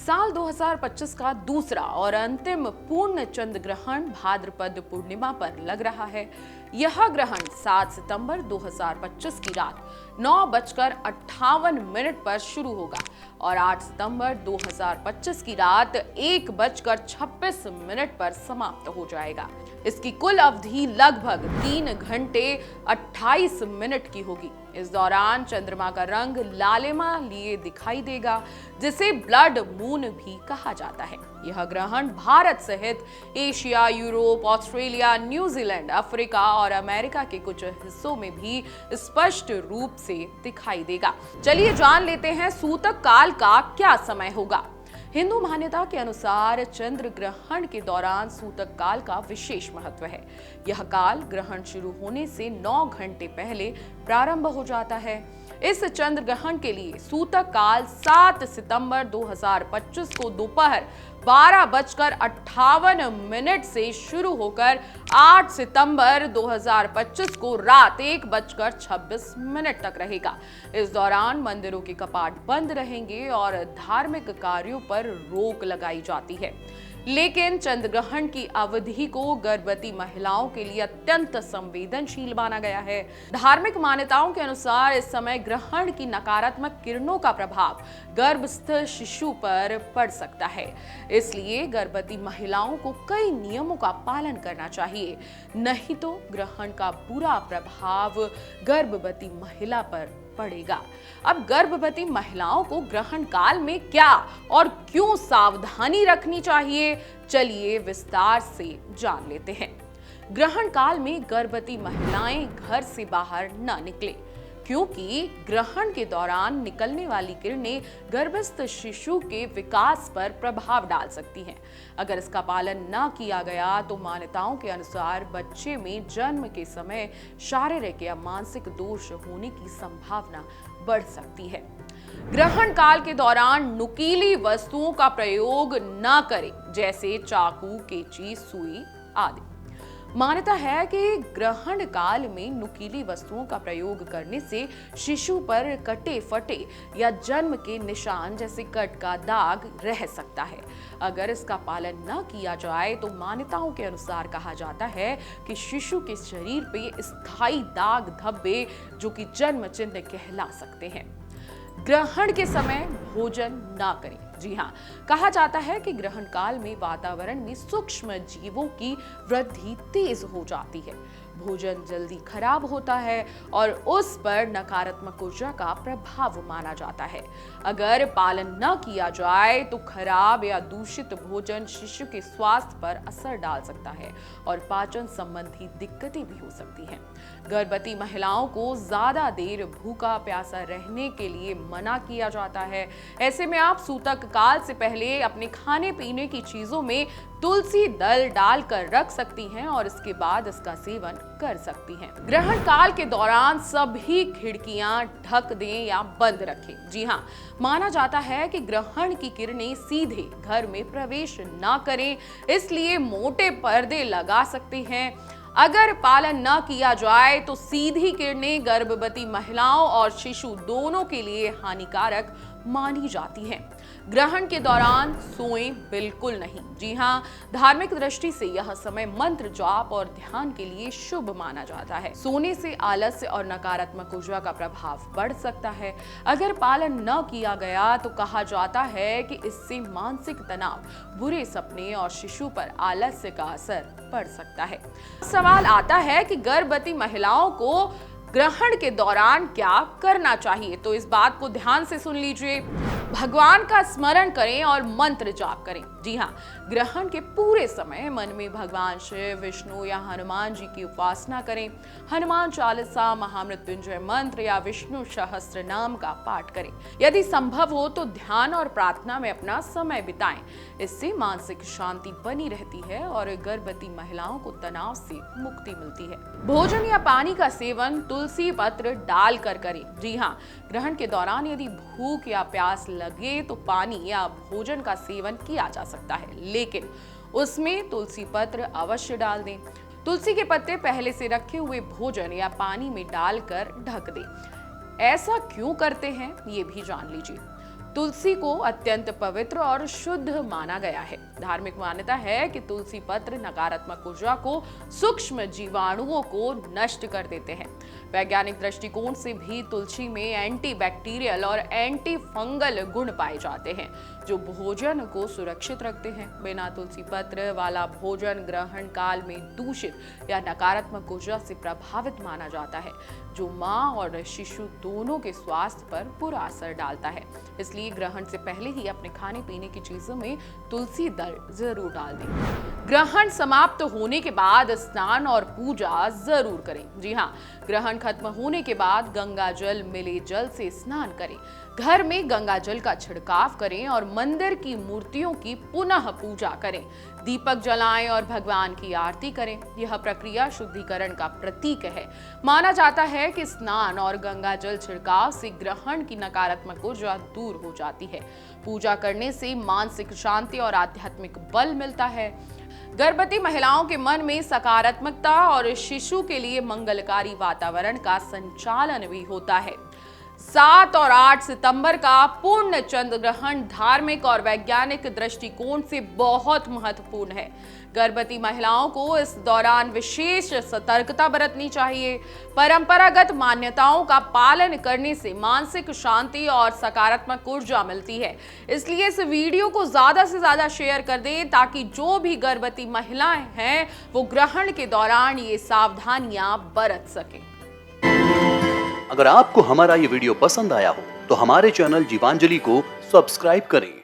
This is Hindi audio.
साल 2025 का दूसरा और अंतिम पूर्ण चंद्र ग्रहण भाद्रपद पूर्णिमा पर लग रहा है। यह ग्रहण 7 सितंबर 2025 की रात 9:58 पर शुरू होगा और 8 सितंबर 2025 की रात 1:26 पर समाप्त हो जाएगा। इसकी कुल अवधि लगभग 3 घंटे 28 मिनट की होगी। इस दौरान चंद्रमा का रंग लालिमा लिए दिखाई देगा, जिसे ब्लड मून भी कहा जाता है। यह ग्रहण भारत सहित Asia, Europe, Australia, New Zealand, Africa और अमेरिका के कुछ हिस्सों में भी स्पष्ट रूप से दिखाई देगा। चलिए जान लेते हैं सूतक काल का क्या समय होगा। हिंदू मान्यता के अनुसार चंद्र ग्रहण के दौरान सूतक काल का विशेष महत्व है। यह काल ग्रहण शुरू होने से 9 घंटे पहले प्रारंभ हो जाता है। इस चंद्र ग्रहण के लिए सूतक काल 7 सितंबर 2025 को दोपहर 12:58 से शुरू होकर 8 सितंबर 2025 को रात 1:26 तक रहेगा। इस दौरान मंदिरों के कपाट बंद रहेंगे और धार्मिक कार्यों पर रोक लगाई जाती है। लेकिन चंद्र ग्रहण की अवधि को गर्भवती महिलाओं के लिए अत्यंत संवेदनशील माना गया है। धार्मिक मान्यताओं के अनुसार इस समय ग्रहण की नकारात्मक किरणों का प्रभाव गर्भस्थ शिशु पर पड़ सकता है। इसलिए गर्भवती महिलाओं को कई नियमों का पालन करना चाहिए, नहीं तो ग्रहण का बुरा प्रभाव गर्भवती महिला पर पड़ेगा। अब गर्भवती महिलाओं को ग्रहण काल में क्या और क्यों सावधानी रखनी चाहिए, चलिए विस्तार से जान लेते हैं। ग्रहण काल में गर्भवती महिलाएं घर से बाहर न निकलें, क्योंकि ग्रहण के दौरान निकलने वाली किरणें गर्भस्थ शिशु के विकास पर प्रभाव डाल सकती हैं। अगर इसका पालन न किया गया तो मान्यताओं के अनुसार बच्चे में जन्म के समय शारीरिक या मानसिक दोष होने की संभावना बढ़ सकती है। ग्रहण काल के दौरान नुकीली वस्तुओं का प्रयोग न करें, जैसे चाकू, कैंची, सुई आदि। मान्यता है कि ग्रहण काल में नुकीली वस्तुओं का प्रयोग करने से शिशु पर कटे फटे या जन्म के निशान जैसे कट का दाग रह सकता है। अगर इसका पालन न किया जाए तो मान्यताओं के अनुसार कहा जाता है कि शिशु के शरीर पे स्थायी दाग धब्बे, जो कि जन्म चिन्ह कहला सकते हैं। ग्रहण के समय भोजन ना करें। जी हाँ, कहा जाता है कि ग्रहण काल में वातावरण में सूक्ष्म जीवों की वृद्धि तेज हो जाती है, भोजन जल्दी खराब होता है और उस पर नकारात्मक ऊर्जा का प्रभाव माना जाता है। अगर पालन न किया जाए तो खराब या दूषित भोजन शिशु के स्वास्थ्य पर असर डाल सकता है और पाचन संबंधी दिक्कतें भी हो सकती हैं। गर्भवती महिलाओं को ज्यादा देर भूखा प्यासा रहने के लिए मना किया जाता है। ऐसे में आप सूतक काल से पहले अपने खाने पीने की चीजों में तुलसी दल डालकर रख सकती हैं और इसके बाद इसका सेवन कर सकती हैं। ग्रहण काल के दौरान सभी खिड़कियां ढक दें या बंद रखें। जी हाँ, माना जाता है कि ग्रहण की किरणें सीधे घर में प्रवेश न करें, इसलिए मोटे पर्दे लगा सकते हैं। अगर पालन न किया जाए तो सीधी किरणें गर्भवती महिलाओं और शिशु दोनों के लिए हानिकारक मानी जाती हैं। ग्रहण के दौरान सोएं बिल्कुल नहीं। जी हाँ, धार्मिक दृष्टि से यह समय मंत्र जाप और ध्यान के लिए शुभ माना जाता है। सोने से आलस्य और नकारात्मक ऊर्जा का प्रभाव बढ़ सकता है। अगर पालन न किया गया तो कहा जाता है कि इससे मानसिक तनाव, बुरे सपने और शिशु पर आलस्य का असर पड़ सकता है। सवाल आता है कि गर्भवती महिलाओं को ग्रहण के दौरान क्या करना चाहिए, तो इस बात को ध्यान से सुन लीजिए। भगवान का स्मरण करें और मंत्र जाप करें। जी हाँ, ग्रहण के पूरे समय मन में भगवान शिव, विष्णु या हनुमान जी की उपासना करें। हनुमान चालीसा, महामृत्युंजय मंत्र या विष्णु सहस्त्र नाम का पाठ करें। यदि संभव हो तो ध्यान और प्रार्थना में अपना समय बिताएं। इससे मानसिक शांति बनी रहती है और गर्भवती महिलाओं को तनाव से मुक्ति मिलती है। भोजन या पानी का सेवन तुलसी पत्र डालकर करें। जी हाँ, ग्रहण के दौरान यदि भूख या प्यास लगे तो पानी या भोजन का सेवन किया जा सकता है, लेकिन उसमें तुलसी पत्र अवश्य डाल दें। तुलसी के पत्ते पहले से रखे हुए भोजन या पानी में डालकर ढक दें। ऐसा क्यों करते हैं, ये भी जान लीजिए। तुलसी को अत्यंत पवित्र और शुद्ध माना गया है। धार्मिक मान्यता है कि तुलसी पत्र नकारात्मक ऊर्जा को, सूक्ष्म जीवाणुओं को नष्ट कर देते हैं। वैज्ञानिक दृष्टिकोण से भी तुलसी में एंटी बैक्टीरियल और एंटी फंगल गुण पाए जाते हैं, जो भोजन को सुरक्षित रखते हैं। बिना तुलसी पत्र वाला भोजन ग्रहण काल में दूषित या नकारात्मक ऊर्जा से प्रभावित माना जाता है, जो मां और शिशु दोनों के स्वास्थ्य पर बुरा असर डालता है। इसलिए ग्रहण से पहले ही अपने खाने पीने की चीजों में तुलसी दल जरूर डाल दें। ग्रहण समाप्त होने के बाद स्नान और पूजा जरूर करें। जी हाँ, ग्रहण खत्म होने के बाद गंगा जल मिले जल से स्नान करें। घर में गंगा जल का छिड़काव करें और मंदिर की मूर्तियों की पुनः पूजा करें। दीपक जलाएं और भगवान की आरती करें। यह प्रक्रिया शुद्धिकरण का प्रतीक है। माना जाता है कि स्नान और गंगा जल छिड़काव से ग्रहण की नकारात्मक ऊर्जा दूर हो जाती है। पूजा करने से मानसिक शांति और आध्यात्मिक बल मिलता है। गर्भवती महिलाओं के मन में सकारात्मकता और शिशु के लिए मंगलकारी वातावरण का संचालन भी होता है। 7 और 8 सितंबर का पूर्ण चंद्र ग्रहण धार्मिक और वैज्ञानिक दृष्टिकोण से बहुत महत्वपूर्ण है। गर्भवती महिलाओं को इस दौरान विशेष सतर्कता बरतनी चाहिए। परंपरागत मान्यताओं का पालन करने से मानसिक शांति और सकारात्मक ऊर्जा मिलती है। इसलिए इस वीडियो को ज्यादा से ज्यादा शेयर कर दें, ताकि जो भी गर्भवती महिलाएं हैं वो ग्रहण के दौरान ये सावधानियां बरत सकें। अगर आपको हमारा ये वीडियो पसंद आया हो तो हमारे चैनल जीवांजलि को सब्सक्राइब करें